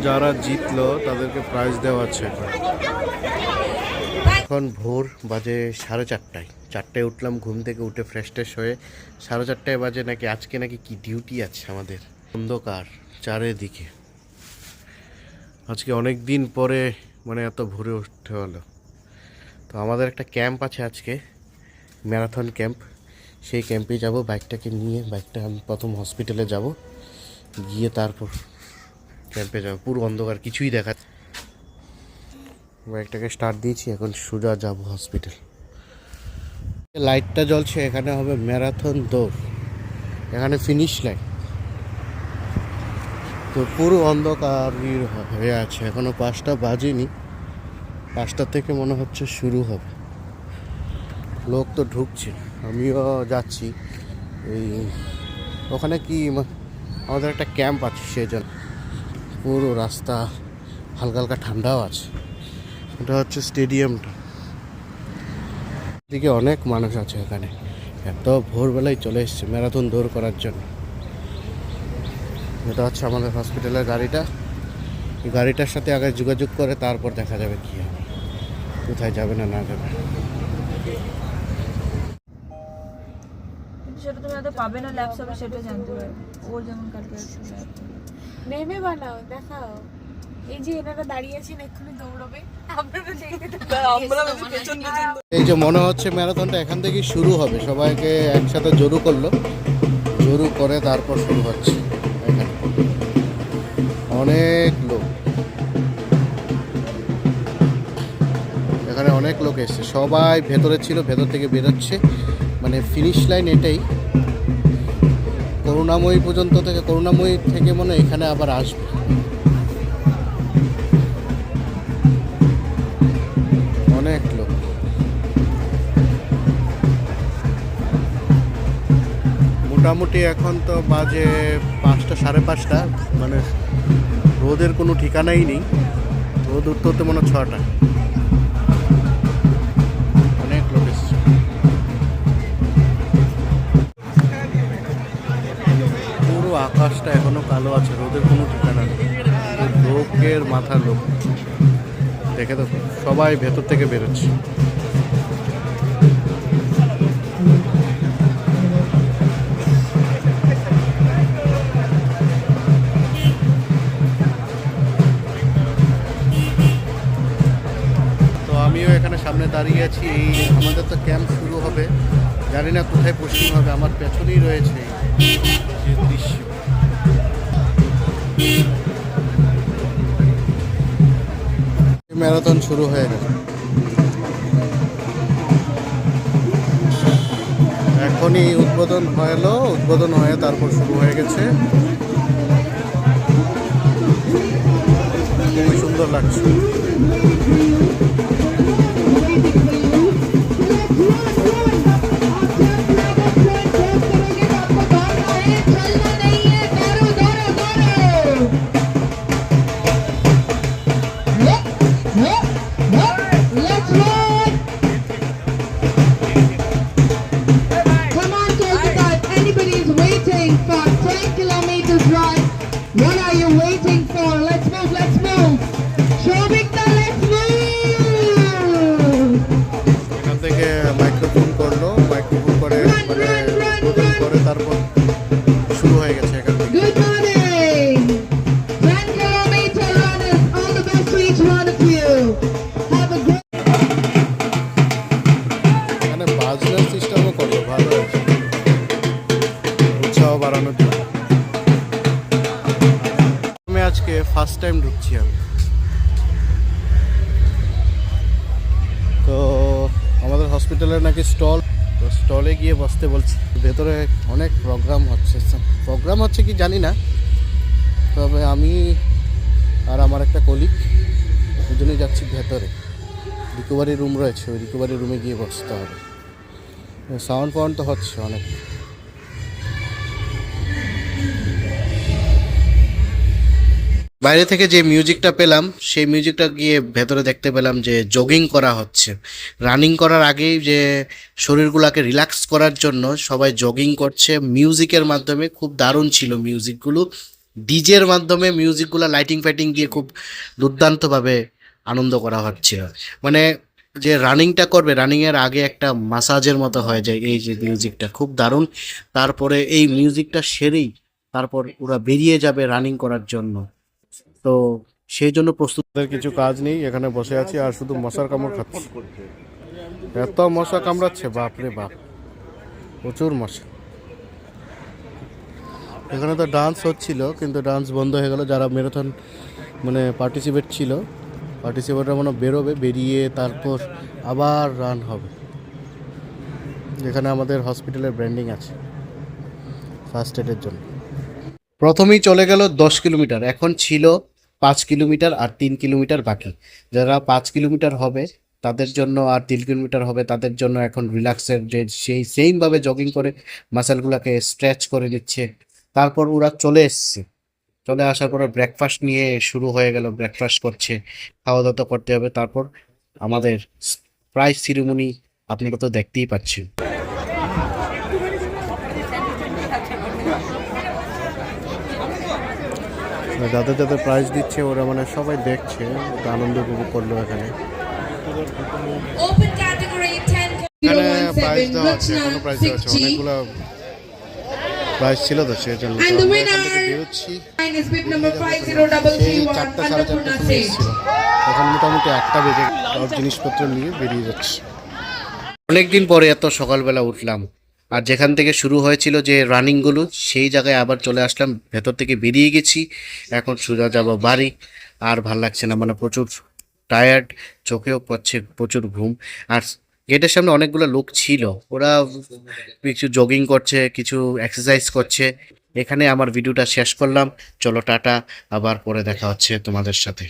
যারা জিতলো তাদেরকে প্রাইজ দেওয়া আছে। এখন ভোর বাজে 4:30। 4টায় উঠলাম ঘুম থেকে, উঠে ফ্রেশ ট্রেশ হয়ে 4:30 বাজে নাকি আজকে নাকি কি ডিউটি আছে আমাদের। অন্ধকার চারিদিকে, আজকে অনেক দিন পরে মানে এত ভোরে উঠতে হলো। তো আমাদের একটা ক্যাম্প আছে আজকে, ম্যারাথন ক্যাম্প। সেই ক্যাম্পে যাব বাইকটাকে নিয়ে। বাইকটা আমি প্রথম হসপিটালে যাব, গিয়ে তারপর ক্যাম্পে যাব। পুরো অন্ধকার, কিছুই দেখা। বাইকটাকে স্টার্ট দিয়েছি, এখন সোজা যাব হসপিটাল। লাইটটা জ্বলছে, এখানে হবে ম্যারাথন দৌড়, এখানে ফিনিশ লাইন। তো পুরো অন্ধকার হয়ে আছে, এখনো 5টা বাজেনি। 5টা থেকে মনে হচ্ছে শুরু হবে। লোক তো ঢুকছে, আমিও যাচ্ছি। এই ওখানে কি আমাদের একটা ক্যাম্প আছে, সেই জন্য পুরো রাস্তা হালকা হালকা ঠান্ডাও আছে। এটা হচ্ছে স্টেডিয়ামটা, এদিকে অনেক মানুষ আছে এখানে। এত ভোরবেলায় চলে এসছে ম্যারাথন দৌড় করার জন্য। এটা হচ্ছে আমাদের হসপিটালের গাড়িটা। এই গাড়িটার সাথে আগে যোগাযোগ করে তারপর দেখা যাবে কি হবে, কোথায় যাবে না না যাবে। সেটা তুমি হয়তো পাবে না, ল্যাপস হবে সেটা জানতে পারবে। ওর যেমন কালকে নেমে বানাও, দেখাও। এই যে এনারা দাঁড়িয়ে আছেন, এক্ষুনি দৌড়বে, আপনারা দেখতে এই যে মনে হচ্ছে ম্যারাথনটা এখান থেকেই শুরু হবে। সবাইকে একসাথে জড়ো করলো, জড়ো করে তারপর শুরু হচ্ছে। এখানে অনেক লোক, এখানে অনেক লোক এসছে। সবাই ভেতরে ছিল, ভেতর থেকে বেরোচ্ছে। মানে ফিনিশ লাইন এটাই, করুণাময়ী পর্যন্ত থেকে, করুণাময়ী থেকে মনে এখানে আবার আসবে। অনেক লোক। মোটামুটি এখন তো বাজে 5টা, 5:30। মানে রোদের কোনো ঠিকানাই নেই। রোদ উঠতে উঠতে মনে 6টা। অনেক লোক এসছে। পুরো আকাশটা এখনো কালো আছে, রোদের কোনো ঠিকানা নেই। লোকের মাথা লোক, দেখে তো সবাই ভেতর থেকে বেরোচ্ছে। তো আমিও এখানে সামনে দাঁড়িয়ে আছি। এই আমাদের তো ক্যাম্প শুরু হবে, জানি না কোথায় পোস্টিং হবে। আমার পেছনেই রয়েছে যে দৃশ্য। ম্যারাথন শুরু হয়ে গেছে, এখনই উদ্বোধন হলো। উদ্বোধন হয়ে তারপর শুরু হয়ে গেছে। খুবই সুন্দর লাগছে। এখান থেকে মাইক্রোফোন করলো, মাইক্রোফোন করে মানে উদ্বোধন করে তারপর শুরু হয়ে গেছে এখান থেকে। এখানে বাজনার সিস্টেমও করলো, ভালো আছে, উৎসাহ বাড়ানোর জন্য। আমি আজকে ফার্স্ট টাইম ঢুকছি আমি। তো আমাদের হসপিটালের নাকি স্টল, তো স্টলে গিয়ে বসতে বলছি। ভেতরে অনেক প্রোগ্রাম হচ্ছে কি জানি না, তবে আমি আর আমার একটা কলিগ দুজনেই যাচ্ছি ভেতরে। রিকভারি রুম রয়েছে, ওই রিকভারি রুমে গিয়ে বসতে হবে। সাউন্ড ফাউন্ড তো হচ্ছে অনেক। বাইরে থেকে যে মিউজিকটা পেলাম, সেই মিউজিকটা গিয়ে ভেতরে দেখতে পেলাম যে জগিং করা হচ্ছে। রানিং করার আগেই যে শরীরগুলোকে রিল্যাক্স করার জন্য সবাই জগিং করছে মিউজিকের মাধ্যমে। খুব দারুণ ছিল মিউজিকগুলো, ডিজের মাধ্যমে মিউজিকগুলো লাইটিং ফাইটিং দিয়ে খুব দুর্দান্তভাবে আনন্দ করা হচ্ছে। মানে যে রানিংটা করবে, রানিংয়ের আগে একটা মাসাজের মতো হয়ে যায় এই যে মিউজিকটা, খুব দারুণ। তারপরে এই মিউজিকটা সেরেই তারপর ওরা বেরিয়ে যাবে রানিং করার জন্য। তো সেই জন্য প্রস্তুতের কিছু কাজ নেই, এখানে বসে আছি আর শুধু মশার কামড় খাচ্ছি। এত মশা কামড়াচ্ছে, বাপরে বাপ, প্রচুর মশা। এখানে তো ডান্স হচ্ছিল, কিন্তু ডান্স বন্ধ হয়ে গেল। যারা ম্যারাথন মানে পার্টিসিপেট ছিল, পার্টিসিপেটরা মানে বেরোবে, বেরিয়ে তারপর আবার রান হবে। যেখানে আমাদের হসপিটালের ব্র্যান্ডিং আছে ফার্স্ট এডের জন্য। প্রথমেই চলে গেল 10 কিলোমিটার, এখন ছিল 5 কিলোমিটার আর 3 কিলোমিটার বাকি। যারা 5 কিলোমিটার হবে তাদের জন্য, আর 3 কিলোমিটার হবে তাদের জন্য এখন রিল্যাক্সের যে সেই সেমভাবে জগিং করে মাসেলগুলোকে স্ট্রেচ করে দিচ্ছে। তারপর ওরা চলে এসছে, চলে আসার পরে ব্রেকফাস্ট নিয়ে শুরু হয়ে গেল, ব্রেকফাস্ট করছে, খাওয়া দাওয়া তো করতে হবে। তারপর আমাদের প্রাইজ সিরিমনি আপনারা তো দেখতেই পাচ্ছেন। যাদের যাদের প্রাইজ দিচ্ছে ওরা মানে সবাই দেখছে, একটু আনন্দ উপভোগ করলো এখানে। Open category 10 এখানে প্রাইজ দেওয়া হচ্ছে, এখনো প্রাইজ দেওয়া হচ্ছে, অনেকগুলো প্রাইজ ছিল তো সেই জন্য। তো And the আমরা winner এখান থেকে বেরোচ্ছি, is bid number সেই 5033 4টা 4:30 Annapurna সময় Singh. এসেছিল, এখন মোটামুটি 1টা বেজে সব জিনিসপত্র নিয়ে বেরিয়ে যাচ্ছি। অনেকদিন পরে এত সকালবেলা উঠলাম, আর যেখান থেকে শুরু হয়েছিল যে রানিংগুলো সেই জায়গায় আবার চলে আসলাম, ভেতর থেকে বেরিয়ে গেছি। এখন সোজা যাব বাড়ি, আর ভাল লাগছে না, মানে প্রচুর টায়ার্ড, চোখেও পড়ছে প্রচুর ঘুম। আর গেটের সামনে অনেকগুলো লোক ছিল, ওরা কিছু জগিং করছে, কিছু এক্সারসাইজ করছে। এখানে আমার ভিডিওটা শেষ করলাম, চলো টাটা, আবার পরে দেখা হচ্ছে তোমাদের সাথে।